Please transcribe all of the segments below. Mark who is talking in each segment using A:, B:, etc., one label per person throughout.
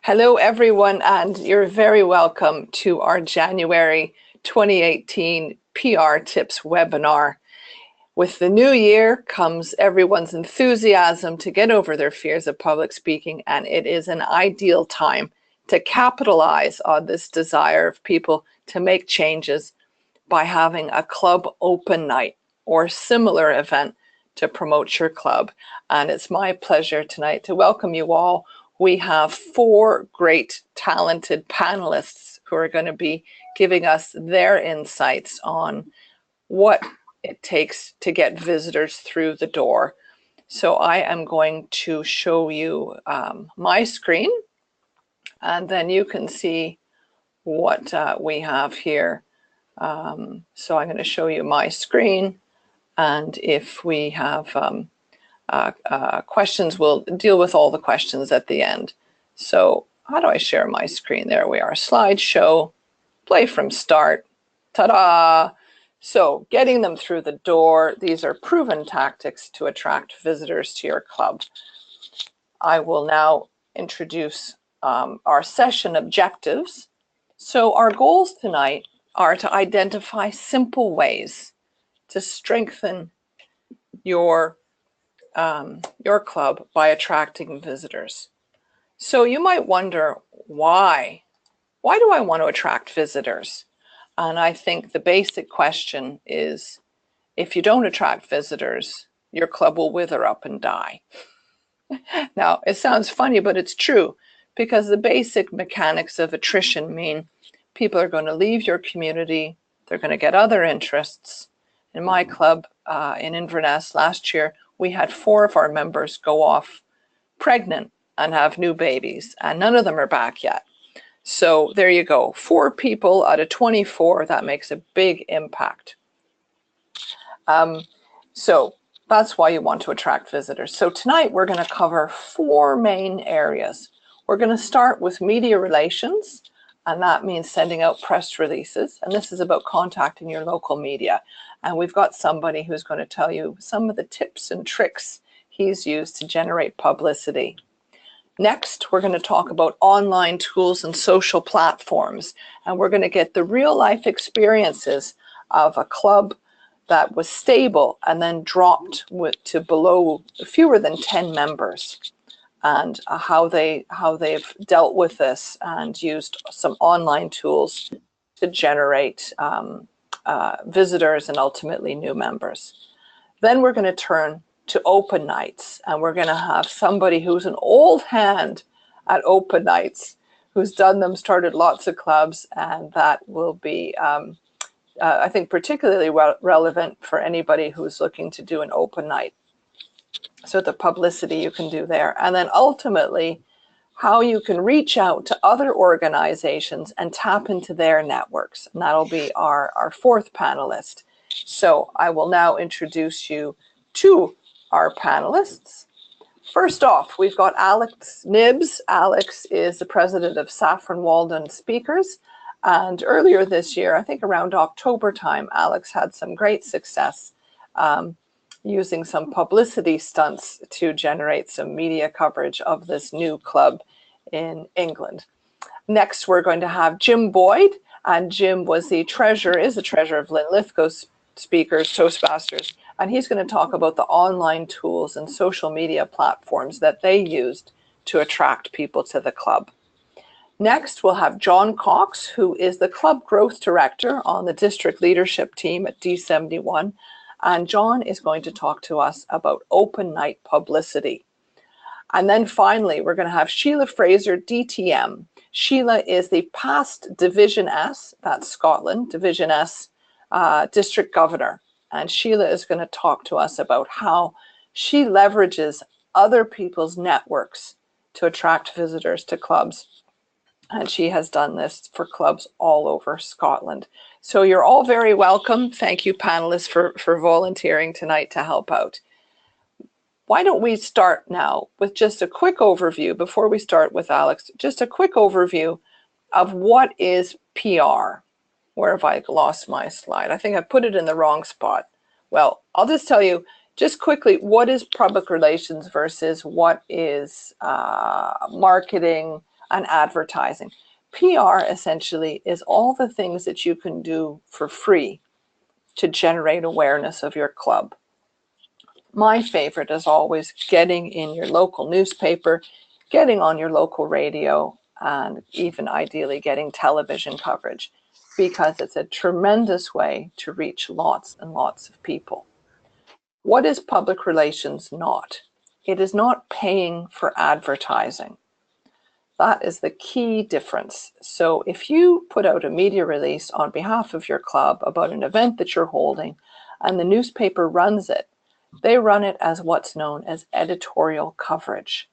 A: Hello, everyone, and you're very welcome to our January 2018 PR Tips webinar. With the new year comes everyone's enthusiasm to get over their fears of public speaking, and it is an ideal time to capitalize on this desire of people to make changes by having a club open night or similar event to promote your club. And it's my pleasure tonight to welcome you all. We have 4 great, talented panelists who are going to be giving us their insights on what it takes to get visitors through the door. So I am going to show you my screen, and then you can see what we have here. So I'm going to show you my screen, and if we have questions, we'll deal with all the questions at the end. So how do I share my screen? There we are. Slideshow, play from start. Ta-da! So getting them through the door, these are proven tactics to attract visitors to your club. I will now introduce our session objectives. So our goals tonight are to identify simple ways to strengthen your club by attracting visitors. So you might wonder, why? Why do I want to attract visitors? And I think the basic question is, if you don't attract visitors, your club will wither up and die. Now, it sounds funny, but it's true, because the basic mechanics of attrition mean people are going to leave your community, they're going to get other interests. In my club in Inverness last year, we had 4 of our members go off pregnant and have new babies, and none of them are back yet. So there you go, 4 people out of 24, that makes a big impact. So that's why you want to attract visitors. So tonight we're going to cover 4 main areas. We're going to start with media relations, and that means sending out press releases. And this is about contacting your local media. And we've got somebody who's going to tell you some of the tips and tricks he's used to generate publicity. Next, we're going to talk about online tools and social platforms. And we're going to get the real life experiences of a club that was stable and then dropped to below fewer than 10 members, and how they've dealt with this and used some online tools to generate visitors and ultimately new members. Then we're going to turn to open nights, and we're going to have somebody who's an old hand at open nights, who's done them, started lots of clubs, and that will be, I think, particularly relevant for anybody who's looking to do an open night. So the publicity you can do there. And then ultimately, how you can reach out to other organizations and tap into their networks. And that'll be our 4th panelist. So I will now introduce you to our panelists. First off, we've got Alex Knibbs. Alex is the president of Safron Walden Speakers. And earlier this year, I think around October time, Alex had some great success using some publicity stunts to generate some media coverage of this new club in England. Next, we're going to have Jim Boyd, and Jim is the treasurer of Linlithgow's Speakers, Toastmasters, and he's going to talk about the online tools and social media platforms that they used to attract people to the club. Next, we'll have John Cox, who is the club growth director on the district leadership team at D71, and John is going to talk to us about open night publicity. And then finally, we're going to have Sheila Fraser, DTM. Sheila is the past Division S, that's Scotland, Division S district governor. And Sheila is going to talk to us about how she leverages other people's networks to attract visitors to clubs. And she has done this for clubs all over Scotland. So you're all very welcome. Thank you, panelists, for volunteering tonight to help out. Why don't we start now with just a quick overview, before we start with Alex, just a quick overview of what is PR. Where have I lost my slide? I think I put it in the wrong spot. Well, I'll just tell you just quickly, what is public relations versus what is marketing and advertising. PR essentially is all the things that you can do for free to generate awareness of your club. My favorite is always getting in your local newspaper, getting on your local radio, and even ideally getting television coverage, because it's a tremendous way to reach lots and lots of people. What is public relations not? It is not paying for advertising. That is the key difference. So if you put out a media release on behalf of your club about an event that you're holding and the newspaper runs it, they run it as what's known as editorial coverage.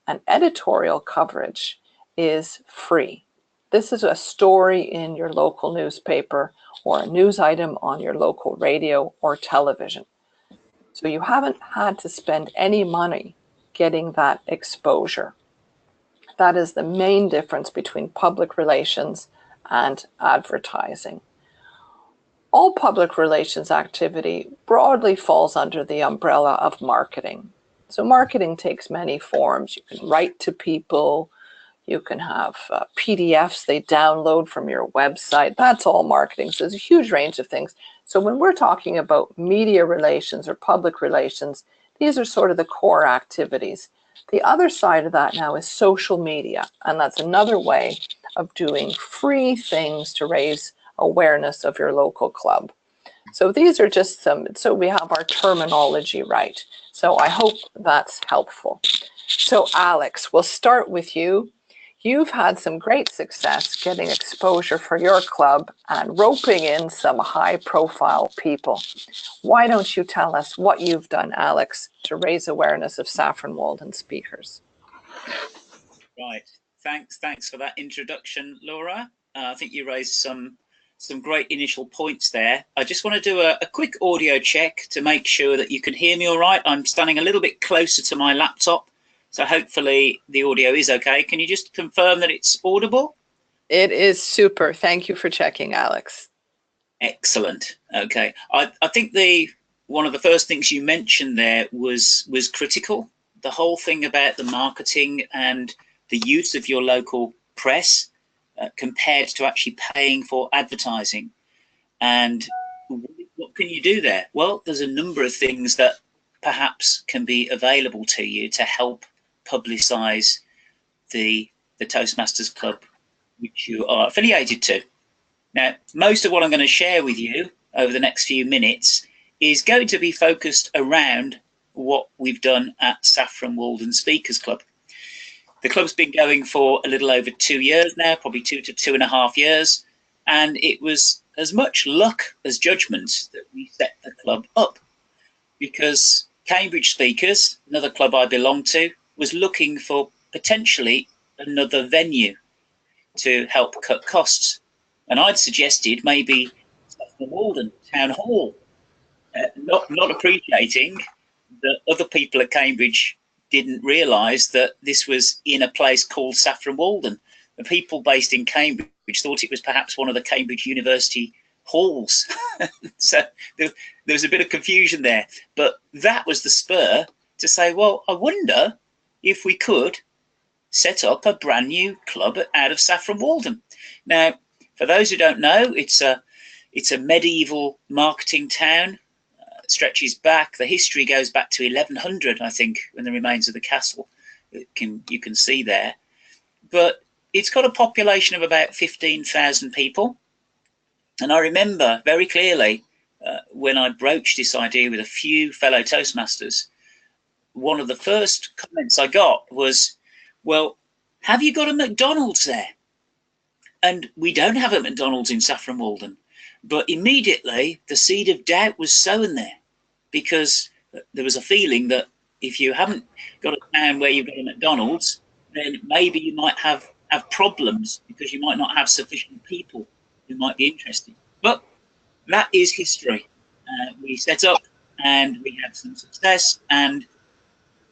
A: And editorial coverage is free. This is a story in your local newspaper or a news item on your local radio or television. So you haven't had to spend any money getting that exposure. That is the main difference between public relations and advertising. All public relations activity broadly falls under the umbrella of marketing. So marketing takes many forms. You can write to people, you can have PDFs they download from your website. That's all marketing. So there's a huge range of things. So when we're talking about media relations or public relations, these are sort of the core activities. The other side of that now is social media, and that's another way of doing free things to raise awareness of your local club. So these are just some, so we have our terminology right. So I hope that's helpful. So Alex, we'll start with you. You've had some great success getting exposure for your club and roping in some high-profile people. Why don't you tell us what you've done, Alex, to raise awareness of Safron Walden speakers?
B: Right. Thanks for that introduction, Laura. I think you raised some great initial points there. I just want to do a quick audio check to make sure that you can hear me all right. I'm standing a little bit closer to my laptop, so hopefully the audio is okay. Can you just confirm that it's audible?
A: It is super. Thank you for checking, Alex.
B: Excellent. Okay. I think one of the first things you mentioned there was critical. The whole thing about the marketing and the use of your local press compared to actually paying for advertising. And what can you do there? Well, there's a number of things that perhaps can be available to you to help publicize the Toastmasters Club which you are affiliated to. Now, most of what I'm going to share with you over the next few minutes is going to be focused around what we've done at Safron Walden Speakers Club. The club's been going for a little over 2 years now, probably 2 to 2.5 years, and it was as much luck as judgment that we set the club up, because Cambridge Speakers, another club I belong to, was looking for potentially another venue to help cut costs. And I'd suggested maybe Safron Walden Town Hall, not appreciating that other people at Cambridge didn't realise that this was in a place called Safron Walden. The people based in Cambridge thought it was perhaps one of the Cambridge University halls. So there was a bit of confusion there. But that was the spur to say, well, I wonder if we could set up a brand new club out of Safron Walden. Now, for those who don't know, it's a medieval marketing town. Stretches back. The history goes back to 1100, I think, when the remains of the castle you can see there. But it's got a population of about 15,000 people. And I remember very clearly when I broached this idea with a few fellow Toastmasters, one of the first comments I got was, well, have you got a McDonald's there? And we don't have a McDonald's in Safron Walden. But immediately the seed of doubt was sown there, because there was a feeling that if you haven't got a town where you've got a McDonald's, then maybe you might have problems because you might not have sufficient people who might be interested. But that is history. We set up and we had some success, and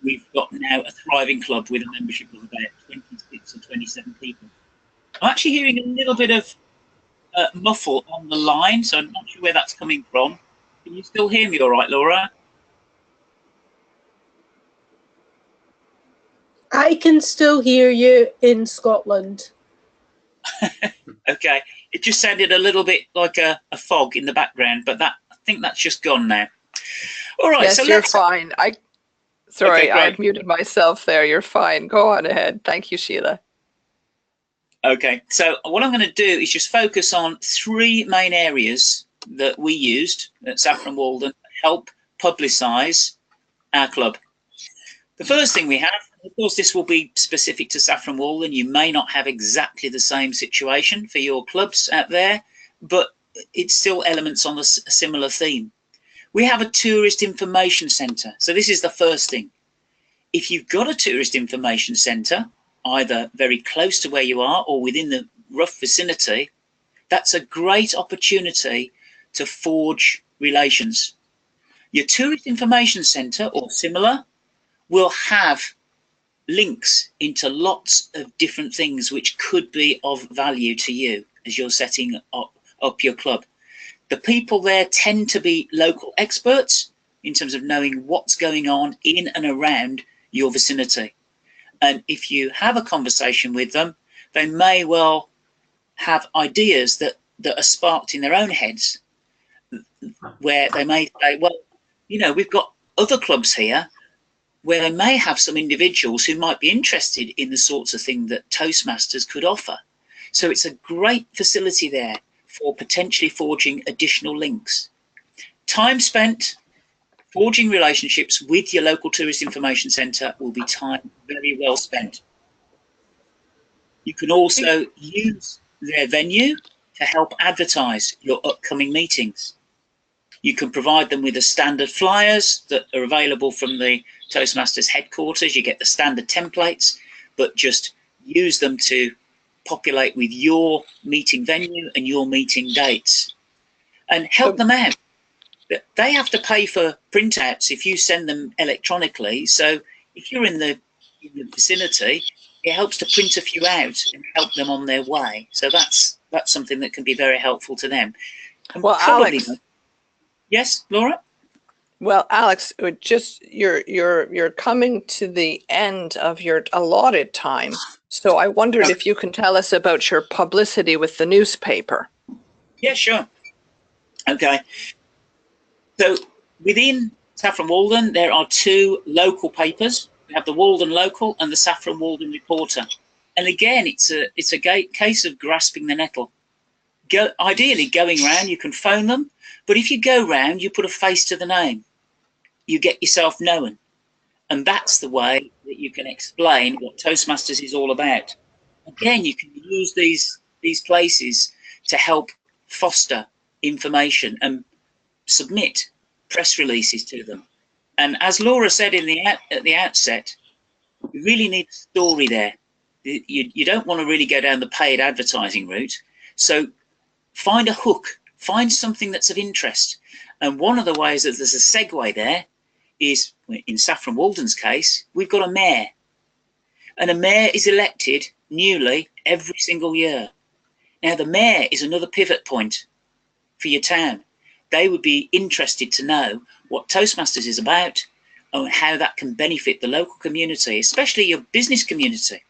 B: we've got now a thriving club with a membership of about 26 or 27 people. I'm actually hearing a little bit of muffle on the line, so I'm not sure where that's coming from. Can you still hear me all right, Laura?
C: I can still hear you in Scotland.
B: Okay, it just sounded a little bit like a fog in the background, but I think that's just gone now. All right,
A: Yes,
B: so
A: you're
B: let's.
A: fine.
B: Okay,
A: Sorry,
B: great.
A: I'd muted myself there. You're fine. Go on ahead. Thank you, Sheila.
B: Okay, so what I'm going to do is just focus on 3 main areas that we used at Safron Walden to help publicise our club. The first thing we have, of course, this will be specific to Safron Walden. You may not have exactly the same situation for your clubs out there, but it's still elements on a similar theme. We have a tourist information centre. So this is the first thing. If you've got a tourist information centre, either very close to where you are or within the rough vicinity, that's a great opportunity to forge relations. Your tourist information centre or similar will have links into lots of different things which could be of value to you as you're setting up your club. The people there tend to be local experts in terms of knowing what's going on in and around your vicinity. And if you have a conversation with them, they may well have ideas that are sparked in their own heads, where they may say, well, you know, we've got other clubs here where they may have some individuals who might be interested in the sorts of thing that Toastmasters could offer. So it's a great facility there for potentially forging additional links. Time spent forging relationships with your local tourist information centre will be time very well spent. You can also use their venue to help advertise your upcoming meetings. You can provide them with the standard flyers that are available from the Toastmasters headquarters. You get the standard templates, but just use them to populate with your meeting venue and your meeting dates, and help them out. They have to pay for printouts if you send them electronically. So if you're in the vicinity, it helps to print a few out and help them on their way. So that's something that can be very helpful to them. And
A: well, Alex.
B: Yes, Laura?
A: Well, Alex, just you're coming to the end of your allotted time. So I wondered if you can tell us about your publicity with the newspaper.
B: Yeah, sure. Okay. So within Safron Walden, there are 2 local papers. We have the Walden Local and the Safron Walden Reporter. And again, it's a case of grasping the nettle. Ideally, going round, you can phone them. But if you go round, you put a face to the name. You get yourself known. And that's the way that you can explain what Toastmasters is all about. Again, you can use these places to help foster information and submit press releases to them. And as Laura said at the outset, you really need a story there. You don't want to really go down the paid advertising route. So find a hook, find something that's of interest. And one of the ways that there's a segue there is, in Safron Walden's case, we've got a mayor. And a mayor is elected newly every single year. Now, the mayor is another pivot point for your town. They would be interested to know what Toastmasters is about and how that can benefit the local community, especially your business community.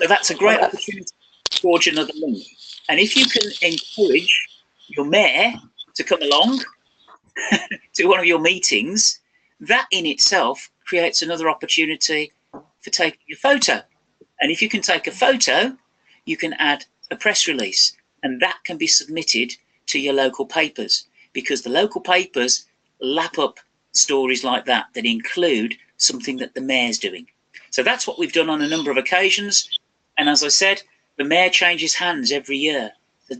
B: So that's a great opportunity to forge another link. And if you can encourage your mayor to come along to one of your meetings, that in itself creates another opportunity for taking a photo. And if you can take a photo, you can add a press release, and that can be submitted to your local papers, because the local papers lap up stories like that that include something that the mayor's doing. So that's what we've done on a number of occasions. And as I said, the mayor changes hands every year. So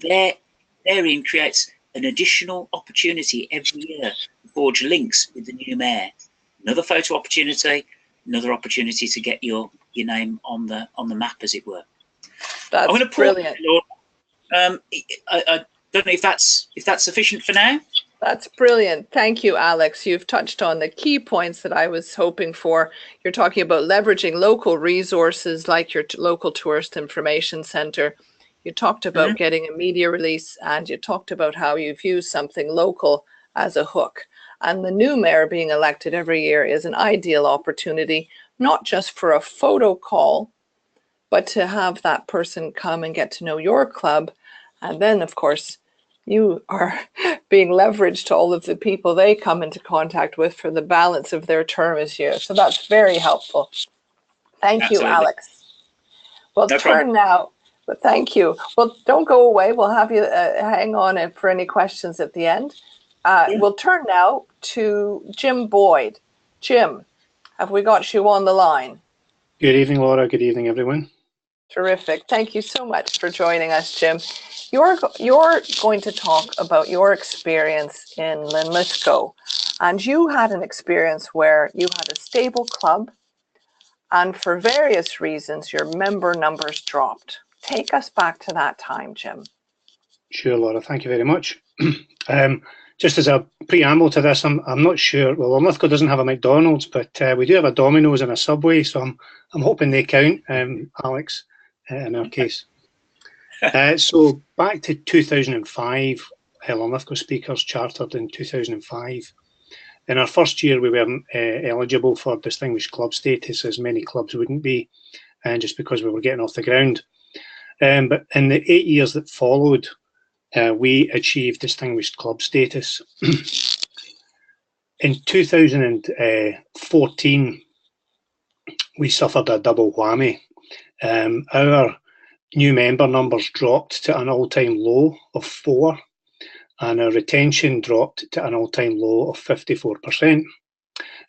B: therein creates an additional opportunity every year to forge links with the new mayor. Another photo opportunity, another opportunity to get your name on the map, as it were.
A: That's
B: I'm going to
A: brilliant.
B: I don't know if that's sufficient for now.
A: That's brilliant. Thank you, Alex. You've touched on the key points that I was hoping for. You're talking about leveraging local resources like your local tourist information center. You talked about getting a media release, and you talked about how you've used something local as a hook. And the new mayor being elected every year is an ideal opportunity not just for a photo call, but to have that person come and get to know your club. And then, of course, you are being leveraged to all of the people they come into contact with for the balance of their term as you. So that's very helpful. Thank you, Alex. Well,
B: No
A: turn
B: problem.
A: now, but thank you. Well, don't go away. We'll have you hang on for any questions at the end. We'll turn now to Jim Boyd. Jim, have we got you on the line?
D: Good evening, Laura. Good evening, everyone.
A: Terrific. Thank you so much for joining us, Jim. You're going to talk about your experience in Linlithgow. And you had an experience where you had a stable club, and for various reasons, your member numbers dropped. Take us back to that time, Jim.
D: Sure, Laura. Thank you very much. Just as a preamble to this, I'm not sure. Well, Linlithgow doesn't have a McDonald's, but we do have a Domino's and a Subway, so I'm hoping they count, Alex, in our case. So back to 2005, Linlithgow Speakers chartered in 2005. In our first year, we weren't eligible for distinguished club status, as many clubs wouldn't be, and just because we were getting off the ground. But in the 8 years that followed, we achieved distinguished club status. In 2014, we suffered a double whammy. Our new member numbers dropped to an all-time low of 4, and our retention dropped to an all-time low of 54%.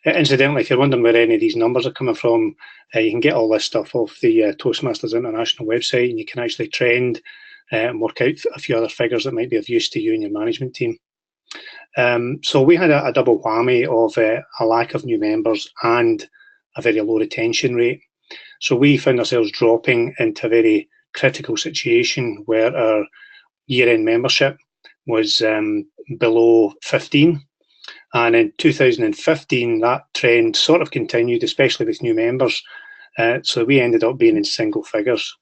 D: Incidentally, if you're wondering where any of these numbers are coming from, you can get all this stuff off the Toastmasters International website, and you can actually trend and work out a few other figures that might be of use to you and your management team. So we had a double whammy of a lack of new members and a very low retention rate. So we found ourselves dropping into a very critical situation where our year-end membership was below 15. And in 2015, that trend sort of continued, especially with new members. So we ended up being in single figures.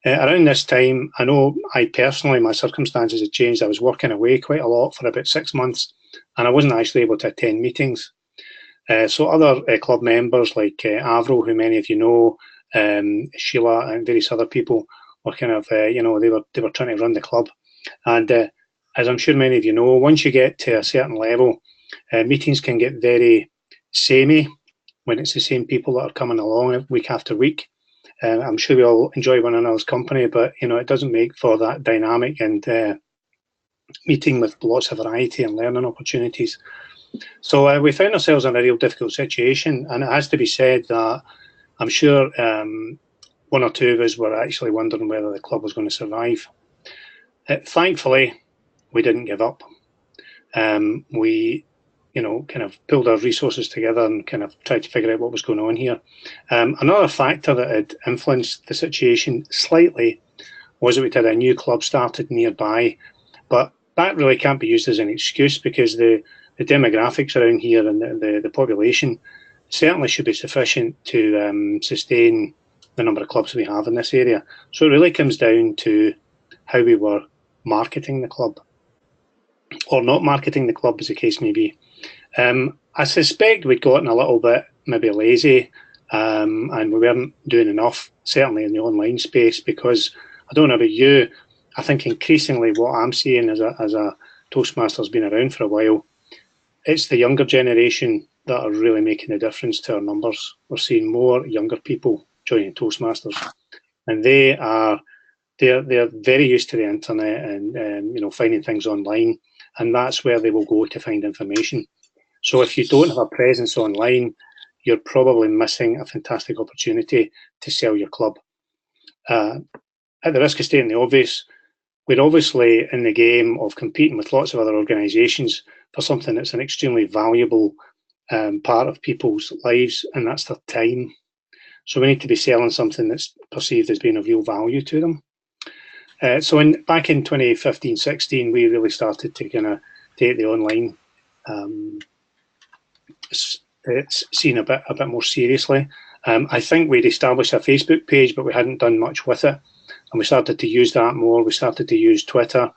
D: Around this time, I know I personally, my circumstances had changed. I was working away quite a lot for about 6 months, and I wasn't actually able to attend meetings. So other club members like Avro, who many of you know, Sheila and various other people were kind of, they were trying to run the club. And as I'm sure many of you know, once you get to a certain level, meetings can get very samey when it's the same people that are coming along week after week. I'm sure we all enjoy one another's company, but it doesn't make for that dynamic and meeting with lots of variety and learning opportunities. So we found ourselves in a real difficult situation, and it has to be said that I'm sure one or two of us were actually wondering whether the club was going to survive. Thankfully, we didn't give up. We kind of pulled our resources together and kind of tried to figure out what was going on here. Another factor that had influenced the situation slightly was that we had a new club started nearby, but that really can't be used as an excuse because the demographics around here and the population certainly should be sufficient to sustain the number of clubs we have in this area. So it really comes down to how we were marketing the club, or not marketing the club, as the case may be. I suspect we'd gotten a little bit maybe lazy, and we weren't doing enough, certainly in the online space, because I don't know about you, I think increasingly what I'm seeing as a Toastmaster's been around for a while, it's the younger generation that are really making a difference to our numbers. We're seeing more younger people joining Toastmasters, and they're very used to the internet and finding things online, and that's where they will go to find information. So if you don't have a presence online, you're probably missing a fantastic opportunity to sell your club. At the risk of stating the obvious, we're obviously in the game of competing with lots of other organisations for something that's an extremely valuable part of people's lives, and that's their time. So we need to be selling something that's perceived as being of real value to them. So back in 2015-16, we really started to kind of take the online scene a bit more seriously. I think we'd established a Facebook page, but we hadn't done much with it. And we started to use that more. We started to use Twitter.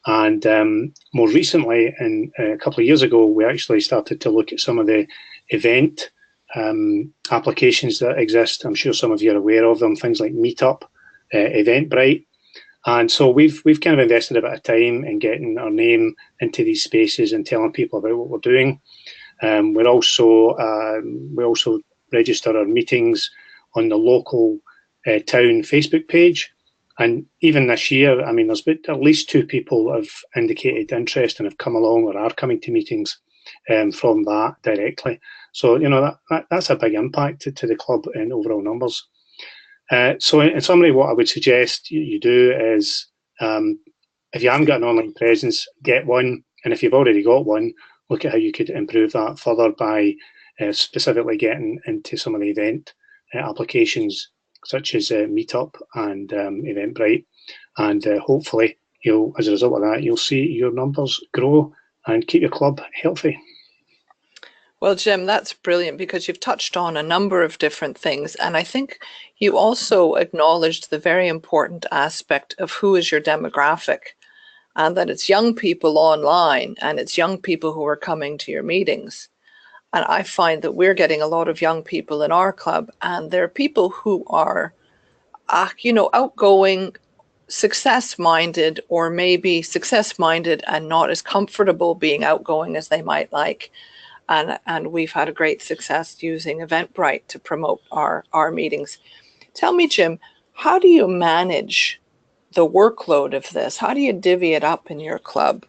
D: And more recently, a couple of years ago, we actually started to look at some of the event applications that exist. I'm sure some of you are aware of them, things like Meetup, Eventbrite. And so we've kind of invested a bit of time in getting our name into these spaces and telling people about what we're doing. We also register our meetings on the local town Facebook page. And even this year, I mean, there's been at least 2 people have indicated interest and have come along or are coming to meetings from that directly. So, you know, that's a big impact to the club in overall numbers. So in summary, what I would suggest you do is, if you haven't got an online presence, get one. And if you've already got one, look at how you could improve that further by specifically getting into some of the event applications, such as Meetup and Eventbrite. And hopefully, as a result of that, you'll see your numbers grow and keep your club healthy.
A: Well, Jim, that's brilliant, because you've touched on a number of different things. And I think you also acknowledged the very important aspect of who is your demographic, and that it's young people online and it's young people who are coming to your meetings. And I find that we're getting a lot of young people in our club, and they're people who are, outgoing, success-minded, or maybe success-minded and not as comfortable being outgoing as they might like. And we've had a great success using Eventbrite to promote our meetings. Tell me, Jim, how do you manage the workload of this? How do you divvy it up in your club?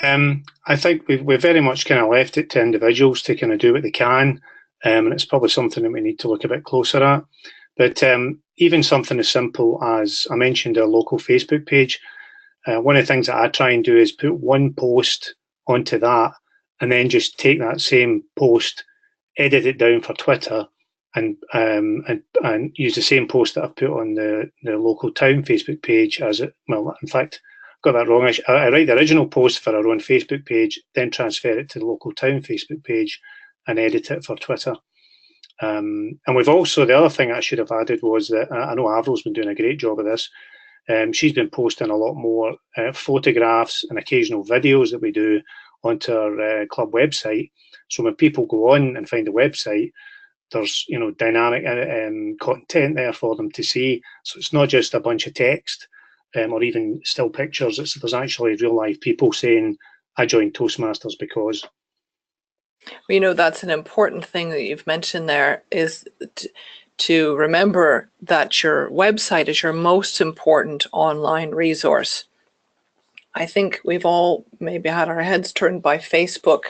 D: I think we've very much kind of left it to individuals to kind of do what they can, and it's probably something that we need to look a bit closer at. But even something as simple as, I mentioned, our local Facebook page, one of the things that I try and do is put one post onto that, and then just take that same post, edit it down for Twitter, and use the same post that I've put on the local town Facebook page as it. Well, in fact, got that wrong. I write the original post for our own Facebook page, then transfer it to the local town Facebook page, and edit it for Twitter. And we've also, the other thing I should have added was that I know Avril's been doing a great job of this. She's been posting a lot more photographs and occasional videos that we do onto our club website. So when people go on and find the website, there's dynamic content there for them to see. So it's not just a bunch of text or even still pictures. There's actually real life people saying, "I joined Toastmasters because."
A: Well, that's an important thing that you've mentioned there, is to remember that your website is your most important online resource. I think we've all maybe had our heads turned by Facebook,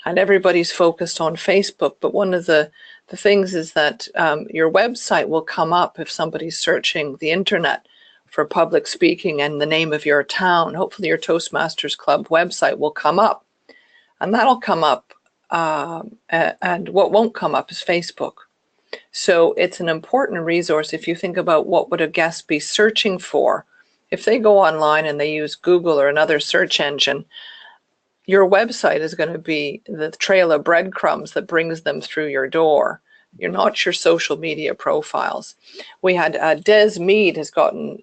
A: and everybody's focused on Facebook. But one of the things is that your website will come up if somebody's searching the internet for public speaking and the name of your town. Hopefully your Toastmasters Club website will come up, and that'll come up. And what won't come up is Facebook. So it's an important resource. If you think about what would a guest be searching for, if they go online and they use Google or another search engine, your website is going to be the trail of breadcrumbs that brings them through your door. You're not your social media profiles. We had Des Mead has gotten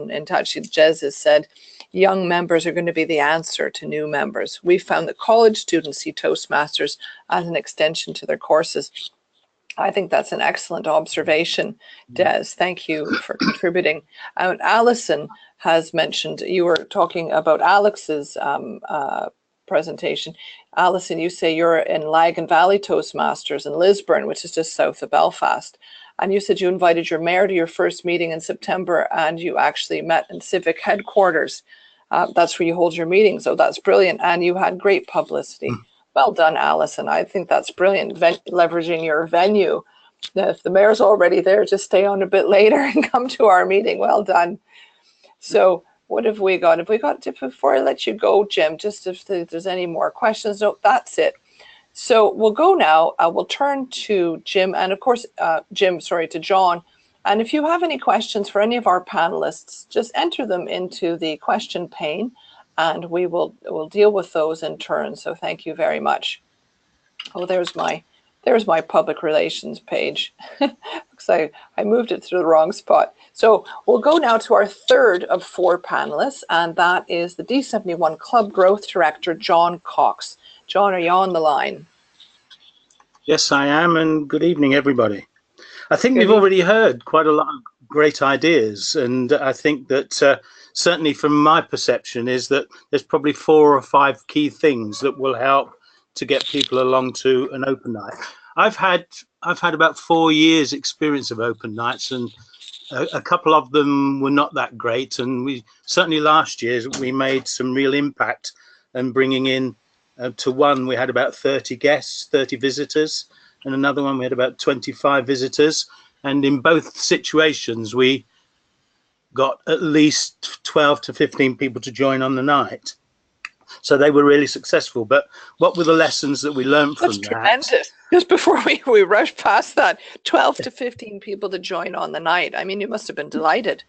A: in touch. Des has said, young members are going to be the answer to new members. We found that college students see Toastmasters as an extension to their courses. I think that's an excellent observation, Des. Thank you for contributing. Alison has mentioned, you were talking about Alex's presentation. Alison, you say you're in Lagan Valley Toastmasters in Lisburn, which is just south of Belfast. And you said you invited your mayor to your first meeting in September, and you actually met in civic headquarters. That's where you hold your meetings. So that's brilliant. And you had great publicity. Well done, Alison. I think that's brilliant, leveraging your venue. If the mayor's already there, just stay on a bit later and come to our meeting. Well done. So what have we got? Before I let you go, Jim, just if there's any more questions. No, that's it. So we'll go now. We'll turn to Jim and, of course, to John. And if you have any questions for any of our panelists, just enter them into the question pane, and we'll deal with those in turn. So thank you very much. Oh, there's my public relations page. Looks like I moved it to the wrong spot. So we'll go now to our third of 4 panelists, and that is the D71 Club Growth Director, John Cox. John, are you on the line?
E: Yes, I am, and good evening, everybody. I think
A: Good
E: we've
A: evening.
E: already heard quite a lot of great ideas, and I think that certainly from my perception is that there's probably 4 or 5 key things that will help to get people along to an open night. I've had about 4 years experience of open nights, and a couple of them were not that great, and we certainly last year we made some real impact and bringing in to one we had about 30 guests, 30 visitors, and another one we had about 25 visitors, and in both situations we got at least 12 to 15 people to join on the night, so they were really successful. But what were the lessons that we learned
A: That's
E: from that?
A: tremendous. Just before we rush past that, 12 to 15 people to join on the night. I mean, you must have been delighted.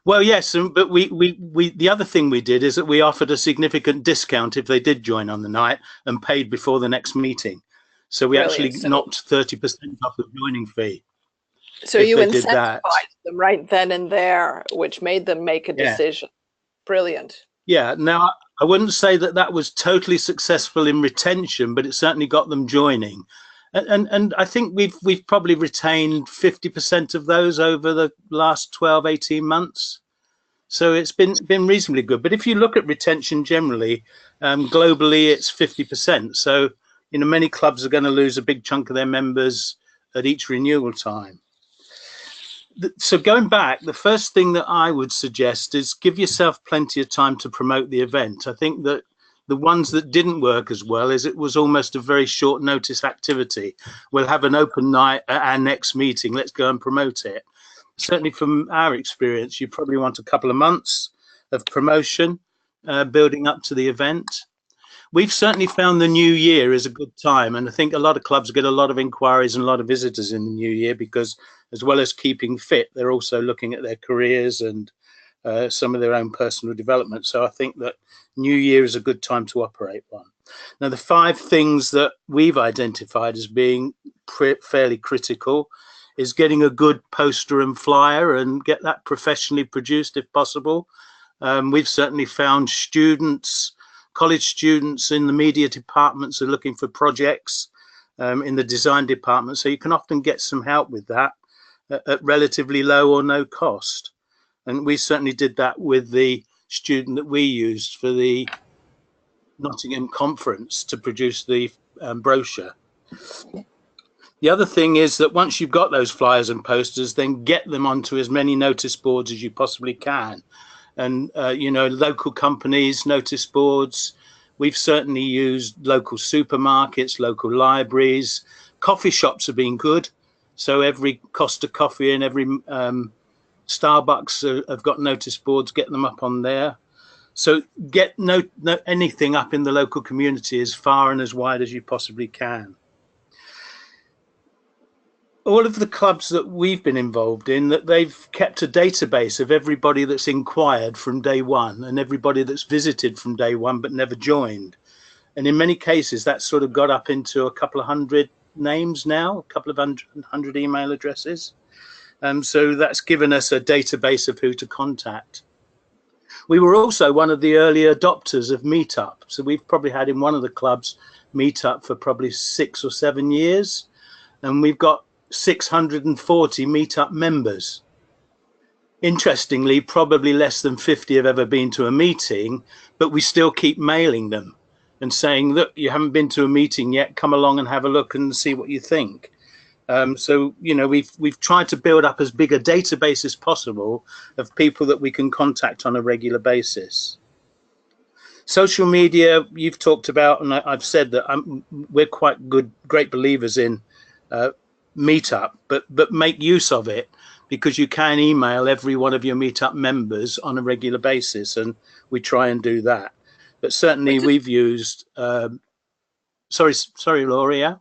E: Well, yes, but we the other thing we did is that we offered a significant discount if they did join on the night and paid before the next meeting. So we
A: Brilliant.
E: actually knocked 30% off the joining fee.
A: So
E: if
A: you
E: they did that.
A: incentivized them right then and there, which made them make a
E: Yeah.
A: decision. Brilliant.
E: Yeah. Now, I wouldn't say that that was totally successful in retention, but it certainly got them joining. And I think we've probably retained 50% of those over the last 12, 18 months. So it's been reasonably good. But if you look at retention generally, globally, it's 50%. So, you know, many clubs are going to lose a big chunk of their members at each renewal time. So going back, the first thing that I would suggest is give yourself plenty of time to promote the event. I think that the ones that didn't work as well is it was almost a very short notice activity. We'll have an open night at our next meeting. Let's go and promote it. Certainly from our experience, you probably want a couple of months of promotion, building up to the event. We've certainly found the new year is a good time, and I think a lot of clubs get a lot of inquiries and a lot of visitors in the new year because as well as keeping fit, they're also looking at their careers and some of their own personal development. So I think that new year is a good time to operate one. Now, the 5 things that we've identified as being fairly critical is getting a good poster and flyer and get that professionally produced if possible. We've certainly found students, college students in the media departments are looking for projects in the design department. So you can often get some help with that at relatively low or no cost. And we certainly did that with the student that we used for the Nottingham conference to produce the brochure. The other thing is that once you've got those flyers and posters, then get them onto as many notice boards as you possibly can. And, you know, local companies, notice boards. We've certainly used local supermarkets, local libraries. Coffee shops have been good. So every Costa Coffee and every Starbucks have got notice boards, get them up on there. So get anything up in the local community as far and as wide as you possibly can. All of the clubs that we've been involved in, that they've kept a database of everybody that's inquired from day one and everybody that's visited from day one but never joined. And in many cases, that's sort of got up into a couple of hundred names now, a couple of hundred email addresses. So that's given us a database of who to contact. We were also one of the early adopters of Meetup. So we've probably had in one of the clubs Meetup for probably 6 or 7 years. And we've got 640 Meetup members. Interestingly, probably less than 50 have ever been to a meeting, but we still keep mailing them and saying, look, you haven't been to a meeting yet, come along and have a look and see what you think. So, you know, we've tried to build up as big a database as possible of people that we can contact on a regular basis. Social media, you've talked about, and I've said that we're quite great believers in Meetup, but make use of it, because you can email every one of your Meetup members on a regular basis, and we try and do that. But certainly we've used sorry Laura. Yeah?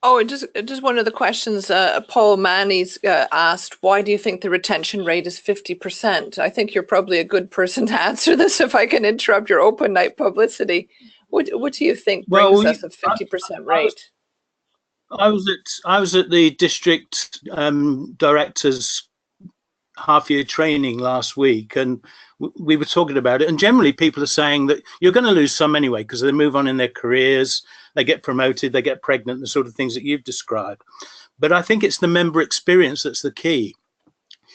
A: Oh, just one of the questions Paul Manny's asked, why do you think the retention rate is 50%? I think you're probably a good person to answer this if I can interrupt your open night publicity. What do you think brings us a 50% rate?
E: I was at the district director's half-year training last week, and we were talking about it. And generally, people are saying that you're going to lose some anyway because they move on in their careers. they get promoted, they get pregnant, the sort of things that you've described. But I think it's the member experience that's the key.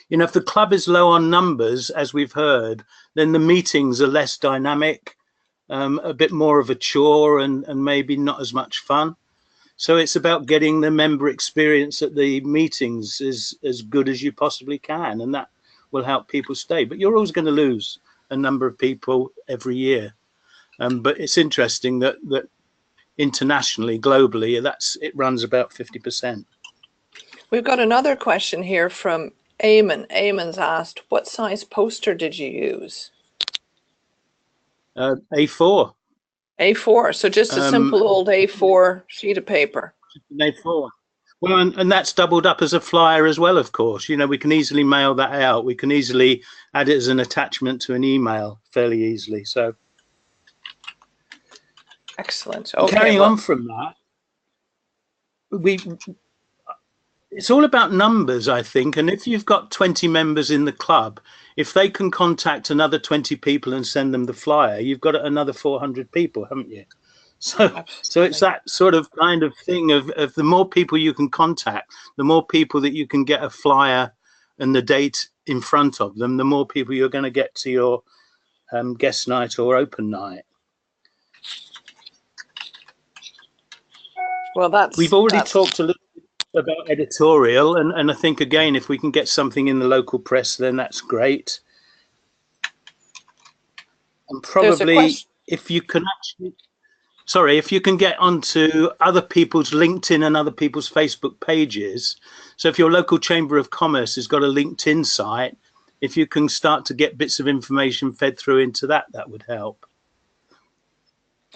E: You know, if the club is low on numbers, as we've heard, then the meetings are less dynamic, a bit more of a chore, and maybe not as much fun. So it's about getting the member experience at the meetings as good as you possibly can, and that will help people stay. But you're always going to lose a number of people every year. But it's interesting that internationally, globally, it runs about 50%.
A: We've got another question here from Eamon. Eamon's asked, what size poster did you use?
E: A4.
A: A4, so just a simple old A4 sheet of paper.
E: A4. Well, and that's doubled up as a flyer as well, of course. You know, we can easily mail that out. We can easily add it as an attachment to an email fairly easily. So,
A: excellent. Okay,
E: carrying on from that, it's all about numbers, I think. And if you've got 20 members in the club, if they can contact another 20 people and send them the flyer, you've got another 400 people, haven't you? So it's that sort of kind of thing of the more people you can contact, the more people that you can get a flyer and the date in front of them, the more people you're going to get to your guest night or open night.
A: Well,
E: we've already talked a little bit about editorial, and I think, again, if we can get something in the local press, then that's great. And probably if you can actually, if you can get onto other people's LinkedIn and other people's Facebook pages. So if your local Chamber of Commerce has got a LinkedIn site, if you can start to get bits of information fed through into that, that would help.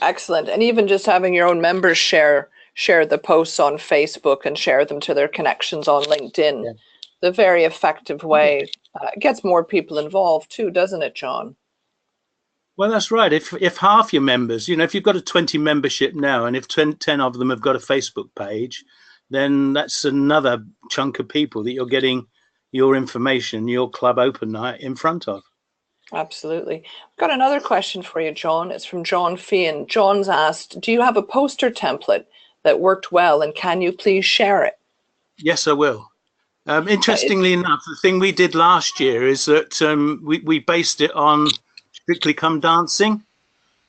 A: Excellent. And even just having your own members share the posts on Facebook and share them to their connections on LinkedIn. Yeah. The very effective way. It gets more people involved too, doesn't it, John?
E: Well, that's right. If half your members, you know, if you've got a 20 membership now, and if 10 of them have got a Facebook page, then that's another chunk of people that you're getting your information, your club open night in front of.
A: Absolutely. I've got another question for you, John. It's from John Fian. John's asked, do you have a poster template that worked well, and can you please share it?
E: Yes, I will. Interestingly enough, the thing we did last year is that we based it on Strictly Come Dancing.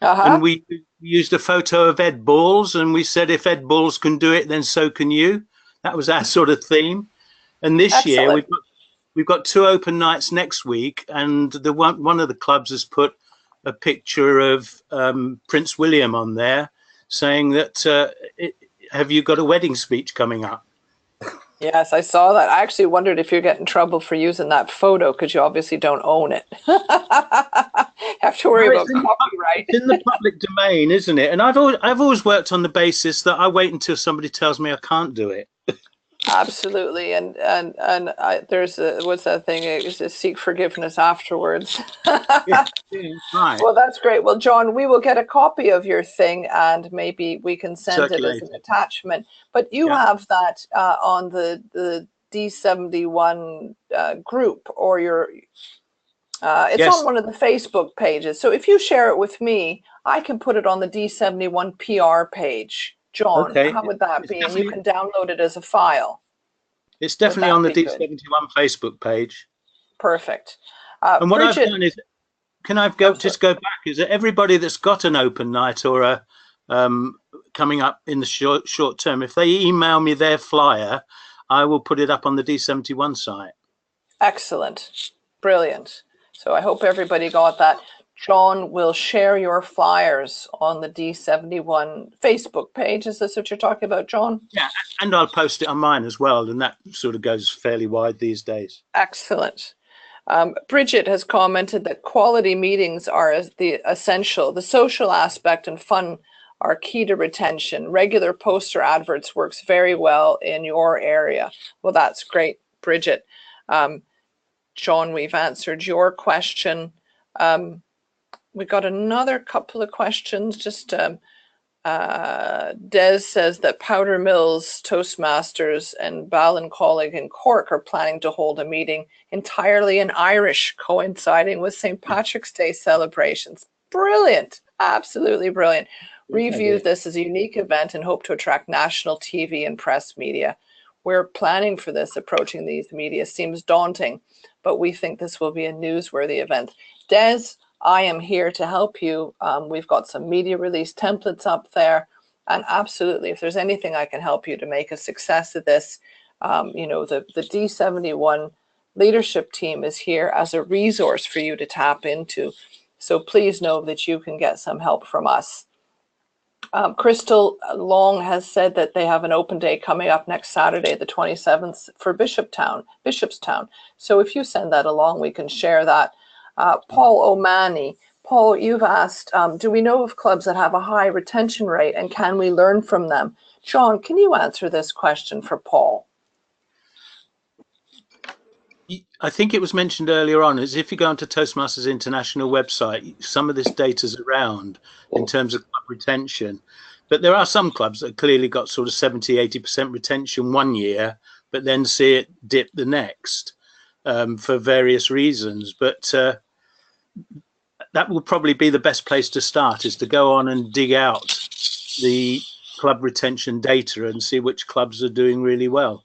E: And we used a photo of Ed Balls, and we said, if Ed Balls can do it, then so can you. That was our sort of theme. And this year we've got 2 open nights next week, and one of the clubs has put a picture of Prince William on there, saying that have you got a wedding speech coming up?
A: Yes, I saw that. I actually wondered if you're getting in trouble for using that photo, because you obviously don't own it. Have to worry about copyright.
E: It's in the public domain, isn't it? And I've always worked on the basis that I wait until somebody tells me I can't do it.
A: Absolutely, and there's what's that thing? It's a seek forgiveness afterwards.
E: Yeah, right.
A: Well, that's great. Well, John, we will get a copy of your thing, and maybe we can send it as an attachment. But you have that on the D71 group, or your it's on one of the Facebook pages. So if you share it with me, I can put it on the D71 PR page. John, how would that be? And you can download it as a file.
E: It's definitely on the D71 Facebook page.
A: Perfect.
E: And what Bridget, I've done is, can I just go back? Is that everybody that's got an open night or a coming up in the short term, if they email me their flyer, I will put it up on the D71 site. Excellent.
A: Brilliant. So I hope everybody got that. John will share your flyers on the D71 Facebook page. Is this what you're talking about, John?
E: Yeah, and I'll post it on mine as well, and that sort of goes fairly wide these days.
A: Excellent. Bridget has commented that quality meetings are the essential. The social aspect and fun are key to retention. Regular poster adverts works very well in your area. Well, that's great, Bridget. John, we've answered your question. We got another couple of questions. Just Des says that Powder Mills, Toastmasters, and Ballincollig in Cork are planning to hold a meeting entirely in Irish, coinciding with St. Patrick's Day celebrations. Brilliant. Absolutely brilliant. We view this as a unique event and hope to attract national TV and press media. We're planning for this. Approaching these media seems daunting, but we think this will be a newsworthy event. Des, I am here to help you. We've got some media release templates up there. And absolutely, if there's anything I can help you to make a success of this, you know, the D71 leadership team is here as a resource for you to tap into. So please know that you can get some help from us. Crystal Long has said that they have an open day coming up next Saturday, the 27th, for Bishopstown. So if you send that along, we can share that. Paul O'Mani. Paul, you've asked, do we know of clubs that have a high retention rate, and can we learn from them? John, can you answer this question for Paul?
E: I think it was mentioned earlier on, is if you go onto Toastmasters International website, some of this data's around in terms of club retention. But there are some clubs that clearly got sort of 70, 80% retention one year, but then see it dip the next for various reasons. But that will probably be the best place to start, is to go on and dig out the club retention data and see which clubs are doing really well.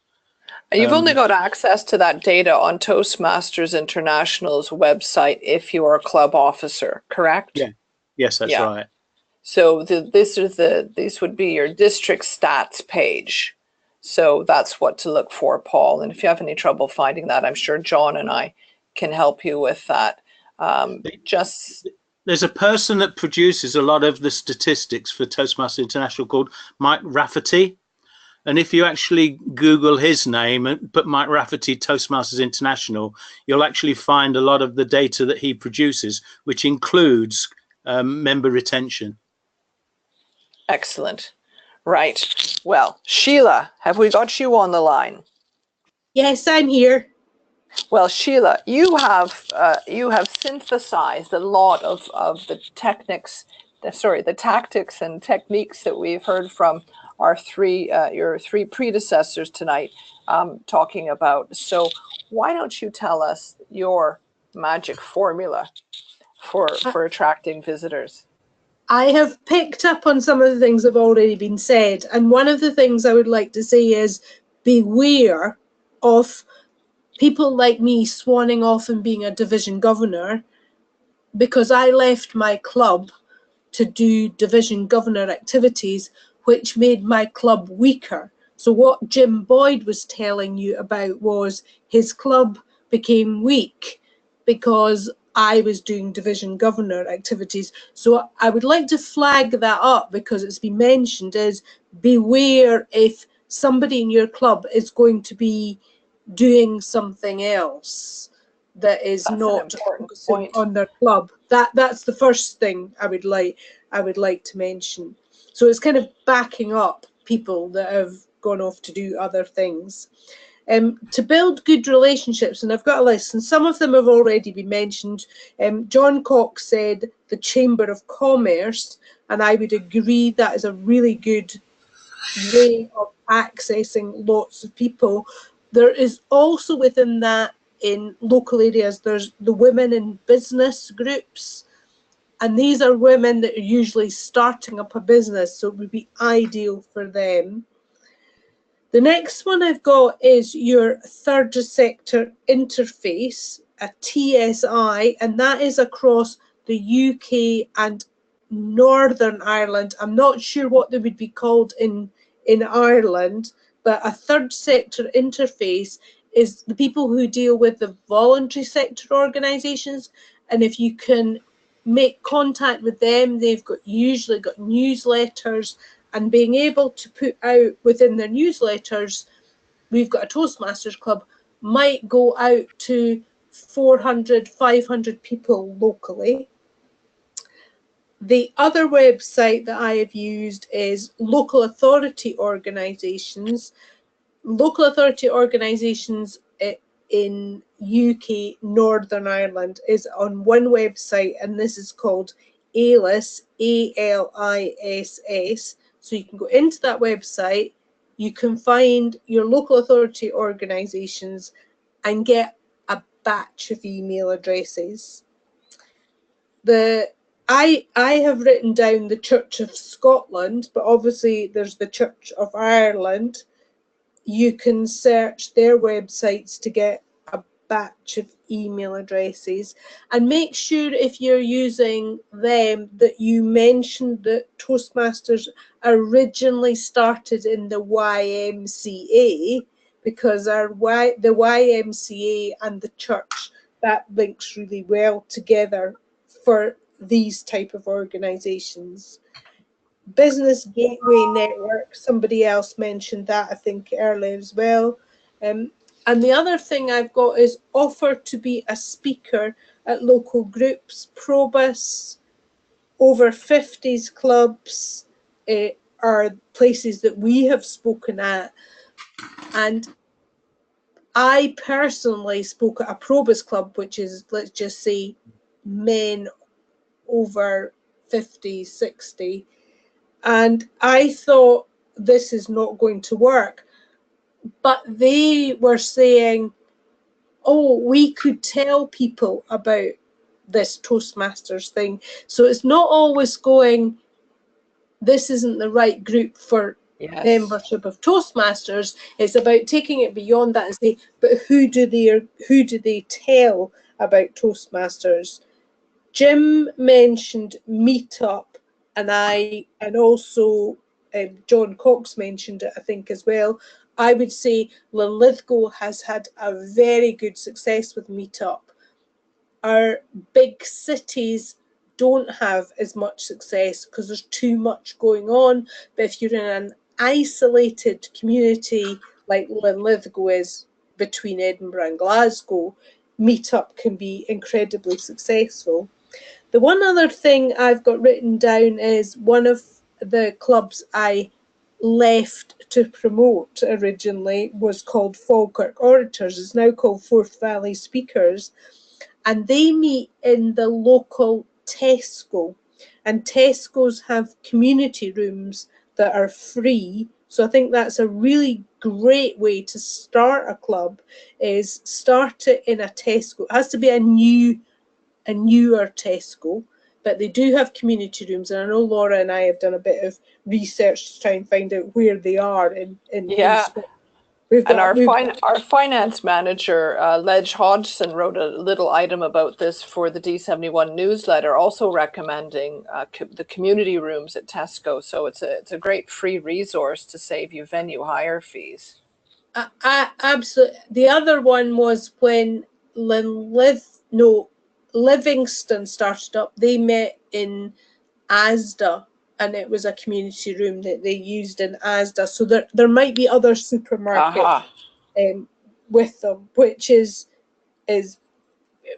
A: You've only got access to that data on Toastmasters International's website if you're a club officer, correct?
E: Yeah. Yes, that's right.
A: So these would be your district stats page. So that's what to look for, Paul. And if you have any trouble finding that, I'm sure John and I can help you with that.
E: There's a person that produces a lot of the statistics for Toastmasters International called Mike Rafferty. And if you actually Google his name and put Mike Rafferty Toastmasters International, you'll actually find a lot of the data that he produces, which includes member retention.
A: Excellent. Right. Well, Sheila, have we got you on the line?
C: Yes, I'm here.
A: Well, Sheila, you have synthesized a lot of the tactics and techniques that we've heard from our your three predecessors tonight talking about. So why don't you tell us your magic formula for attracting visitors?
C: I have picked up on some of the things that have already been said, and one of the things I would like to say is beware of people like me swanning off and being a division governor, because I left my club to do division governor activities, which made my club weaker. So what Jim Boyd was telling you about was his club became weak because I was doing division governor activities. So I would like to flag that up, because it's been mentioned, is beware if somebody in your club is going to be doing something else that is not focusing on their club. That's the first thing I would like to mention. So it's kind of backing up people that have gone off to do other things. To build good relationships, and I've got a list, and some of them have already been mentioned. John Cox said the Chamber of Commerce, and I would agree that is a really good way of accessing lots of people. There is also within that, in local areas, there's the women in business groups, and these are women that are usually starting up a business, so it would be ideal for them. The next one I've got is your third sector interface, a TSI, and that is across the UK and Northern Ireland. I'm not sure what they would be called in Ireland, but a third sector interface is the people who deal with the voluntary sector organisations, and if you can make contact with them, they've usually got newsletters, and being able to put out within their newsletters, we've got a Toastmasters club, might go out to 400, 500 people locally. The other website that I have used is local authority organisations. Local authority organisations in UK, Northern Ireland, is on one website, and this is called ALISS, ALISS. So you can go into that website, you can find your local authority organisations and get a batch of email addresses. The I have written down the Church of Scotland, but obviously there's the Church of Ireland. You can search their websites to get a batch of email addresses, and make sure if you're using them that you mention that Toastmasters originally started in the YMCA, because the YMCA and the church, that links really well together for these type of organizations. Business Gateway Network, somebody else mentioned that, I think, earlier as well. And the other thing I've got is offer to be a speaker at local groups. Probus, over 50s clubs are places that we have spoken at. And I personally spoke at a Probus club, which is, let's just say, men over 50, 60. And I thought, this is not going to work. But they were saying, oh, we could tell people about this Toastmasters thing. So it's not always going, this isn't the right group for membership of Toastmasters. It's about taking it beyond that and say, but who do they tell about Toastmasters? Jim mentioned Meetup, and also John Cox mentioned it, I think, as well. I would say Linlithgow has had a very good success with Meetup. Our big cities don't have as much success because there's too much going on. But if you're in an isolated community like Linlithgow is between Edinburgh and Glasgow, Meetup can be incredibly successful. The one other thing I've got written down is one of the clubs I left to promote originally was called Falkirk Orators. It's now called Forth Valley Speakers. And they meet in the local Tesco. And Tesco's have community rooms that are free. So I think that's a really great way to start a club, is start it in a Tesco. It has to be a newer Tesco, but they do have community rooms, and I know Laura and I have done a bit of research to try and find out where they are in
A: and our finance manager, Ledge Hodgson, wrote a little item about this for the D71 newsletter, also recommending the community rooms at Tesco. So it's a great free resource to save you venue hire fees.
C: Absolutely. The other one was when Livingston started up. They met in Asda, and it was a community room that they used in Asda. So there might be other supermarkets with them, which is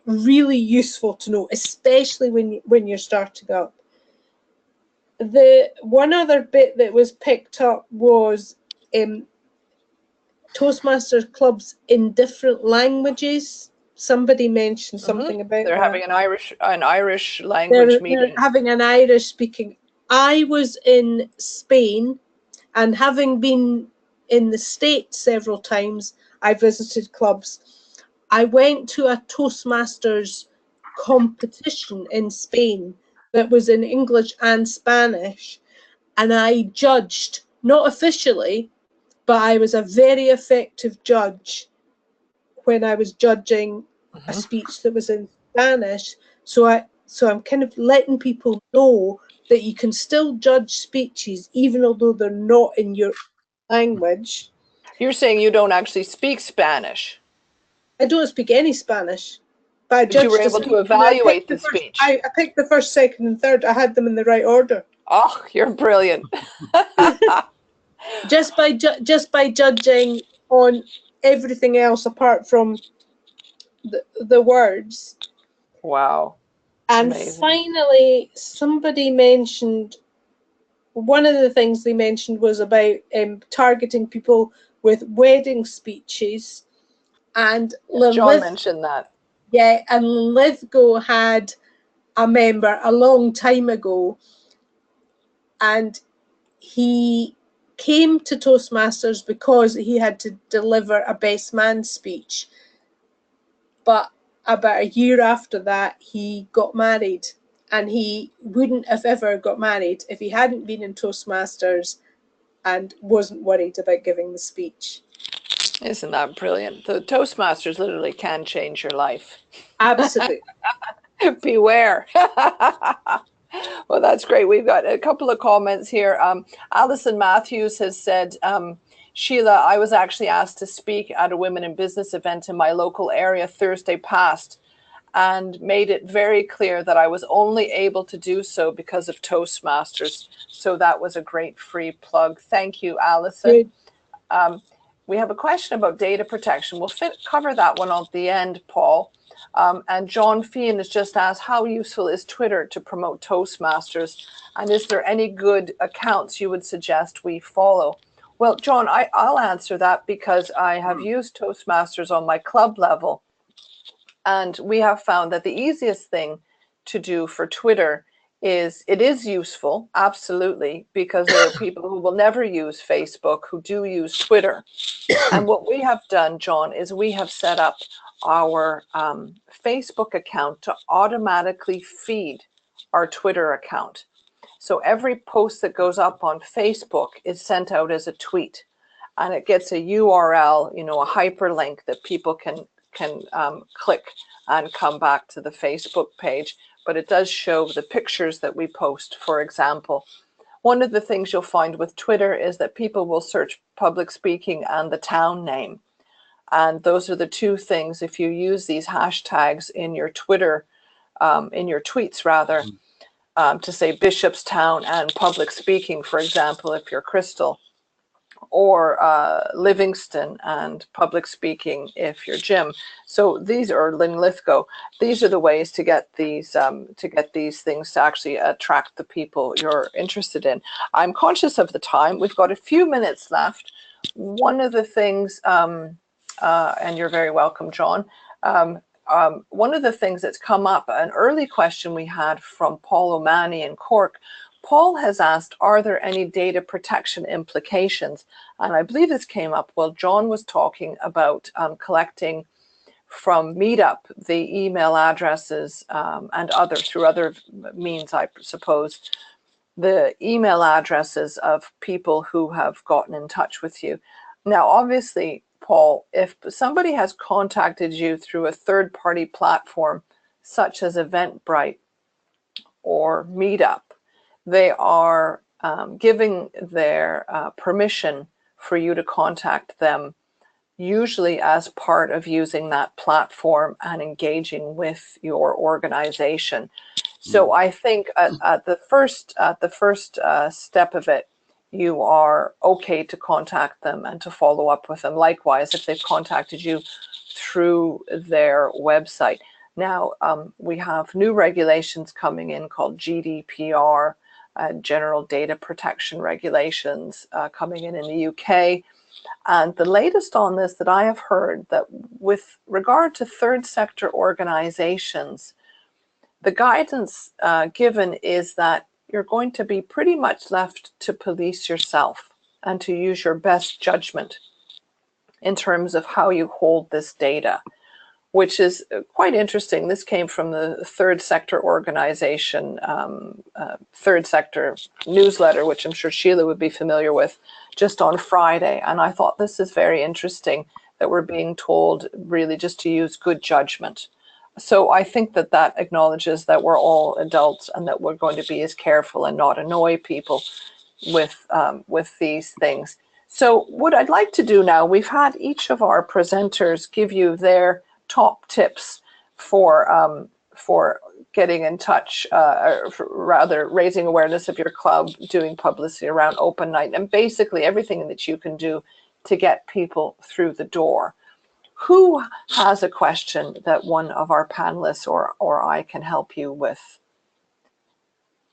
C: really useful to know, especially when you're starting up. The one other bit that was picked up was Toastmasters clubs in different languages. Somebody mentioned something about
A: they're having an Irish language meeting.
C: They're having an Irish speaking. I was in Spain, and having been in the States several times, I visited clubs. I went to a Toastmasters competition in Spain that was in English and Spanish, and I judged, not officially, but I was a very effective judge when I was judging a speech that was in Spanish. So I'm kind of letting people know that you can still judge speeches even although they're not in your language.
A: You're saying you don't actually speak Spanish?
C: I don't speak any Spanish, but I judged.
A: You were able to evaluate the speech.
C: I picked the first, second, and third. I had them in the right order.
A: Oh, you're brilliant!
C: just by judging on everything else apart from the words.
A: Wow.
C: And
A: amazing.
C: Finally, somebody mentioned, one of the things they mentioned was about targeting people with wedding speeches. And
A: John mentioned that.
C: Yeah, and Linlithgow had a member a long time ago, and he came to Toastmasters because he had to deliver a best man speech. But about a year after that, he got married, and he wouldn't have ever got married if he hadn't been in Toastmasters and wasn't worried about giving the speech.
A: Isn't that brilliant? The Toastmasters literally can change your life.
C: Absolutely.
A: Beware. Well, that's great. We've got a couple of comments here. Alison Matthews has said, Sheila, I was actually asked to speak at a Women in Business event in my local area Thursday past, and made it very clear that I was only able to do so because of Toastmasters. So that was a great free plug. Thank you, Alison. We have a question about data protection. We'll cover that one at the end, Paul. And John Fian has just asked, how useful is Twitter to promote Toastmasters? And is there any good accounts you would suggest we follow? Well, John, I'll answer that because I have used Toastmasters on my club level. And we have found that the easiest thing to do for Twitter is, it is useful, absolutely, because there are people who will never use Facebook who do use Twitter. And what we have done, John, is we have set up our Facebook account to automatically feed our Twitter account. So every post that goes up on Facebook is sent out as a tweet, and it gets a URL, a hyperlink that people can click and come back to the Facebook page. But it does show the pictures that we post, for example. One of the things you'll find with Twitter is that people will search public speaking and the town name. And those are the two things. If you use these hashtags in your Twitter, in your tweets rather, to say Bishopstown and public speaking, for example, if you're Crystal, or Livingston and public speaking if you're Jim. So these are Linlithgow. These are the ways to get these things to actually attract the people you're interested in. I'm conscious of the time. We've got a few minutes left. One of the things, and you're very welcome, John. One of the things that's come up, an early question we had from Paul O'Mahony in Cork. Paul has asked, are there any data protection implications? And I believe this came up while John was talking about collecting from Meetup the email addresses and through other means, I suppose, the email addresses of people who have gotten in touch with you. Now, obviously, Paul, if somebody has contacted you through a third-party platform, such as Eventbrite or Meetup, they are giving their permission for you to contact them, usually as part of using that platform and engaging with your organization. So I think at the first step of it, you are okay to contact them and to follow up with them. Likewise, if they've contacted you through their website. Now, we have new regulations coming in called GDPR, General Data Protection Regulations, coming in the UK. And the latest on this that I have heard, that with regard to third sector organizations, the guidance given is that you're going to be pretty much left to police yourself and to use your best judgment in terms of how you hold this data, which is quite interesting. This came from the third sector organization, third sector newsletter, which I'm sure Sheila would be familiar with, just on Friday. And I thought this is very interesting that we're being told really just to use good judgment. So I think that that acknowledges that we're all adults and that we're going to be as careful and not annoy people with these things. So what I'd like to do now, we've had each of our presenters give you their top tips for getting in touch, or rather raising awareness of your club, doing publicity around open night, and basically everything that you can do to get people through the door. Who has a question that one of our panelists or I can help you with?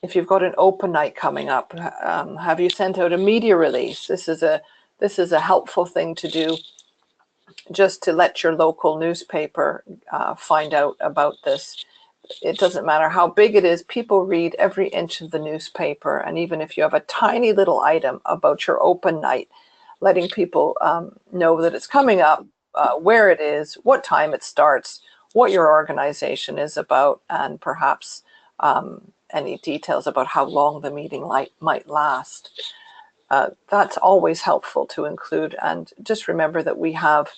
A: If you've got an open night coming up, have you sent out a media release? This is a helpful thing to do, just to let your local newspaper find out about this. It doesn't matter how big it is, people read every inch of the newspaper. And even if you have a tiny little item about your open night, letting people know that it's coming up, where it is, what time it starts, what your organization is about, and perhaps any details about how long the meeting might last. That's always helpful to include. And just remember that we have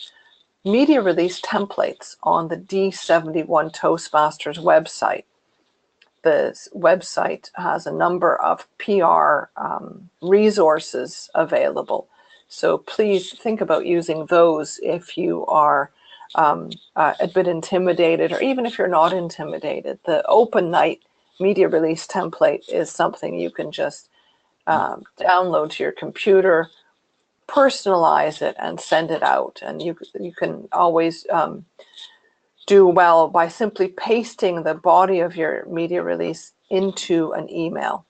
A: media release templates on the D71 Toastmasters website. The website has a number of PR resources available. So please think about using those if you are a bit intimidated, or even if you're not intimidated. The open night media release template is something you can just download to your computer, personalize it, and send it out. And you can always do well by simply pasting the body of your media release into an email,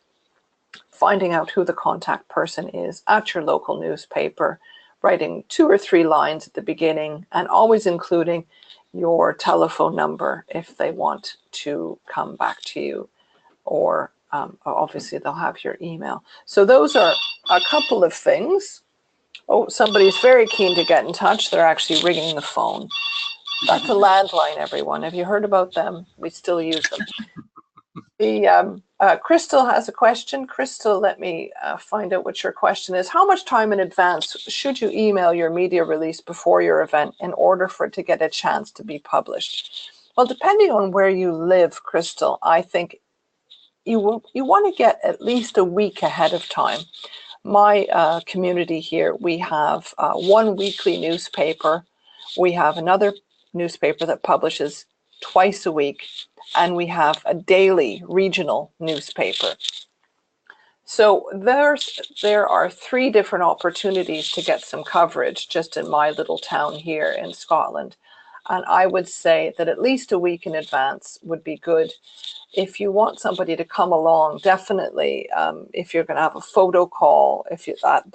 A: finding out who the contact person is at your local newspaper, writing 2 or 3 lines at the beginning, and always including your telephone number if they want to come back to you, or obviously they'll have your email. So those are a couple of things. Oh, somebody's very keen to get in touch. They're actually ringing the phone. That's a landline, everyone. Have you heard about them? We still use them. Crystal has a question. Crystal, let me find out what your question is. How much time in advance should you email your media release before your event in order for it to get a chance to be published? Well, depending on where you live, Crystal, I think you want to get at least a week ahead of time. My community here, we have one weekly newspaper. We have another newspaper that publishes twice a week, and we have a daily regional newspaper. So there are 3 different opportunities to get some coverage just in my little town here in Scotland. And I would say that at least a week in advance would be good. If you want somebody to come along, definitely, if you're going to have a photo call,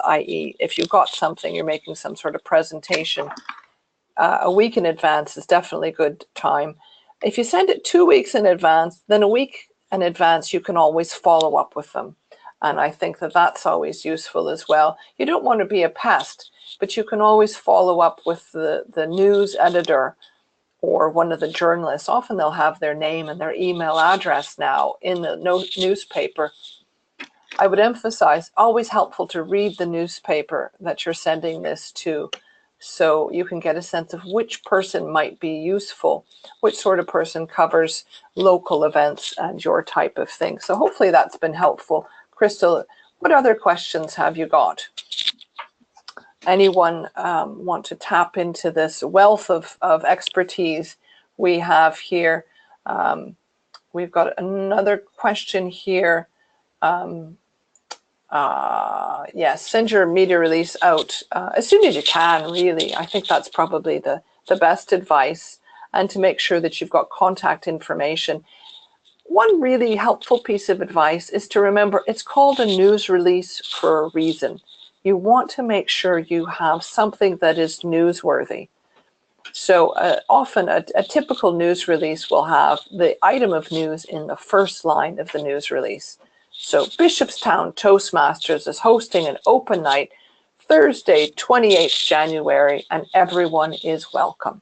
A: i.e. if you've got something, you're making some sort of presentation, a week in advance is definitely a good time. If you send it 2 weeks in advance, then a week in advance, you can always follow up with them. And I think that that's always useful as well. You don't want to be a pest, but you can always follow up with the news editor or one of the journalists. Often they'll have their name and their email address now in the newspaper. I would emphasize, always helpful to read the newspaper that you're sending this to, so you can get a sense of which person might be useful, which sort of person covers local events and your type of thing. So hopefully that's been helpful. Crystal, what other questions have you got? Anyone want to tap into this wealth of expertise we have here? We've got another question here. Yes, send your media release out as soon as you can, really. I think that's probably the best advice, and to make sure that you've got contact information. One really helpful piece of advice is to remember it's called a news release for a reason. You want to make sure you have something that is newsworthy. So often a typical news release will have the item of news in the first line of the news release. So Bishopstown Toastmasters is hosting an open night Thursday, 28th January, and everyone is welcome.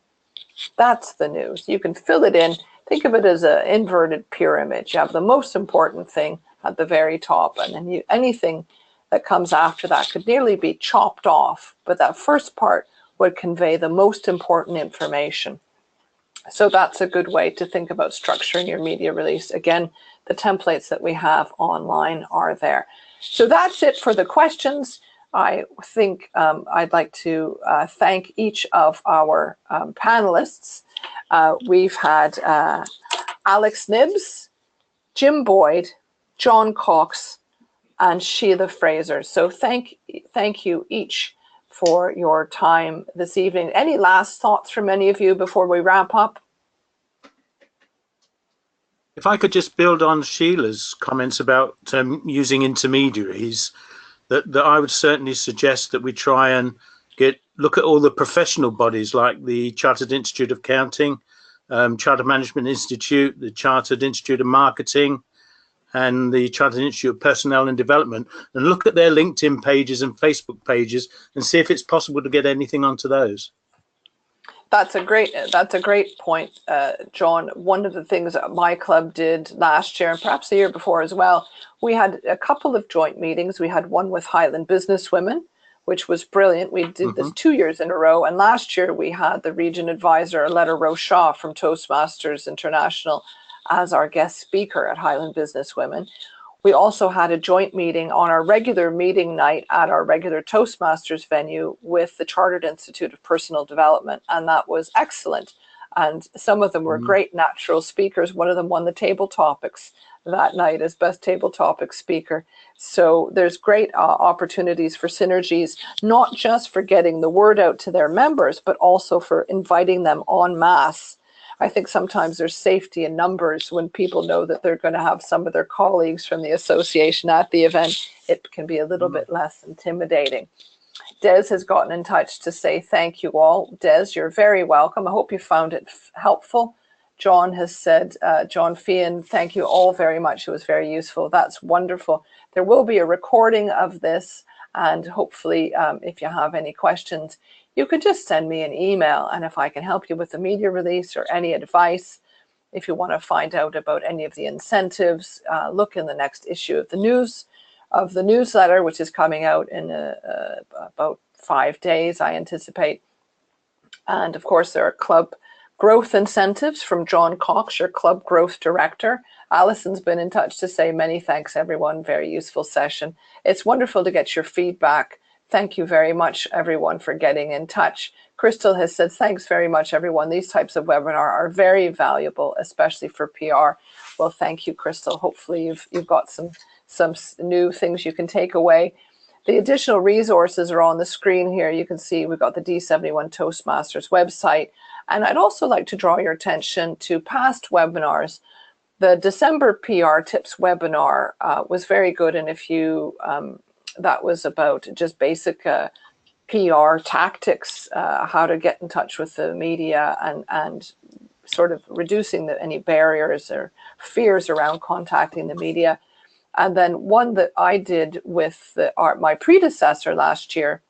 A: That's the news. You can fill it in. Think of it as an inverted pyramid. You have the most important thing at the very top, and then anything that comes after that could nearly be chopped off, but that first part would convey the most important information. So that's a good way to think about structuring your media release. Again, the templates that we have online are there. So that's it for the questions. I think I'd like to thank each of our panelists. We've had Alex Knibbs, Jim Boyd, John Cox, and Sheila Fraser. So thank you each for your time this evening. Any last thoughts from any of you before we wrap up?
E: If I could just build on Sheila's comments about using intermediaries, that I would certainly suggest that we try and look at all the professional bodies like the Chartered Institute of Accounting, Chartered Management Institute, the Chartered Institute of Marketing, and the Chartered Institute of Personnel and Development, and look at their LinkedIn pages and Facebook pages and see if it's possible to get anything onto those.
A: That's a great point, John. One of the things that my club did last year, and perhaps the year before as well, we had a couple of joint meetings. We had one with Highland Businesswomen, which was brilliant. We did this 2 years in a row. And last year we had the region advisor, Aletta Rochaw from Toastmasters International, as our guest speaker at Highland Businesswomen. We also had a joint meeting on our regular meeting night at our regular Toastmasters venue with the Chartered Institute of Personal Development, and that was excellent. And some of them were great natural speakers. One of them won the table topics that night as best table topic speaker. So there's great opportunities for synergies, not just for getting the word out to their members, but also for inviting them en masse. I think sometimes there's safety in numbers when people know that they're going to have some of their colleagues from the association at the event. It can be a little bit less intimidating. Des has gotten in touch to say thank you all. Des, you're very welcome. I hope you found it helpful. John has said, John Fian, thank you all very much. It was very useful. That's wonderful. There will be a recording of this, and hopefully if you have any questions, you could just send me an email, and if I can help you with the media release or any advice, if you want to find out about any of the incentives, look in the next issue of the newsletter, which is coming out in about 5 days, I anticipate. And of course, there are club growth incentives from John Cox, your club growth director. Alison's been in touch to say many thanks, everyone. Very useful session. It's wonderful to get your feedback. Thank you very much, everyone, for getting in touch. Crystal has said, thanks very much, everyone. These types of webinar are very valuable, especially for PR. Well, thank you, Crystal. Hopefully you've got some new things you can take away. The additional resources are on the screen here. You can see we've got the D71 Toastmasters website. And I'd also like to draw your attention to past webinars. The December PR Tips webinar was very good. And if you that was about just basic PR tactics, how to get in touch with the media and sort of reducing any barriers or fears around contacting the media. And then one that I did with my predecessor last year,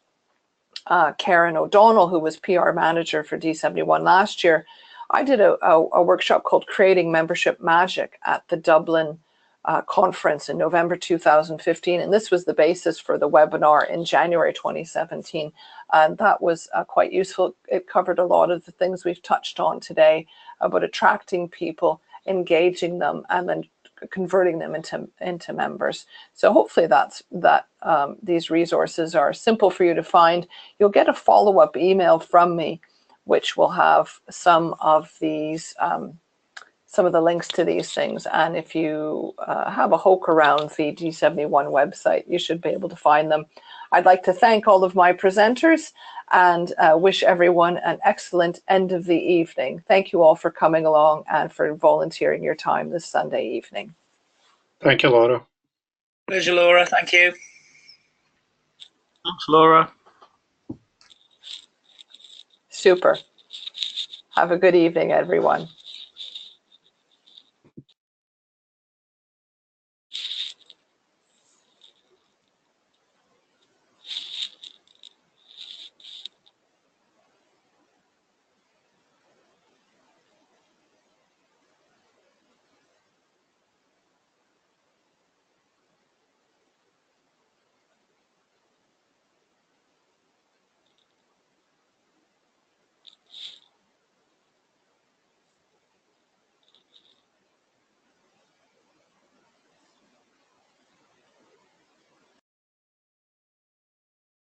A: Karen O'Donnell, who was PR manager for D71 last year, I did a workshop called Creating Membership Magic at the Dublin conference in November 2015, and this was the basis for the webinar in January 2017, and that was quite useful. It covered a lot of the things we've touched on today about attracting people, engaging them, and then converting them into members. So hopefully these resources are simple for you to find. You'll get a follow-up email from me, which will have some of these some of the links to these things. And if you have a poke around the D71 website, you should be able to find them. I'd like to thank all of my presenters and wish everyone an excellent end of the evening. Thank you all for coming along and for volunteering your time this Sunday evening.
D: Thank you, Laura.
B: Pleasure, Laura. Thank you.
E: Thanks, Laura.
A: Super. Have a good evening, everyone.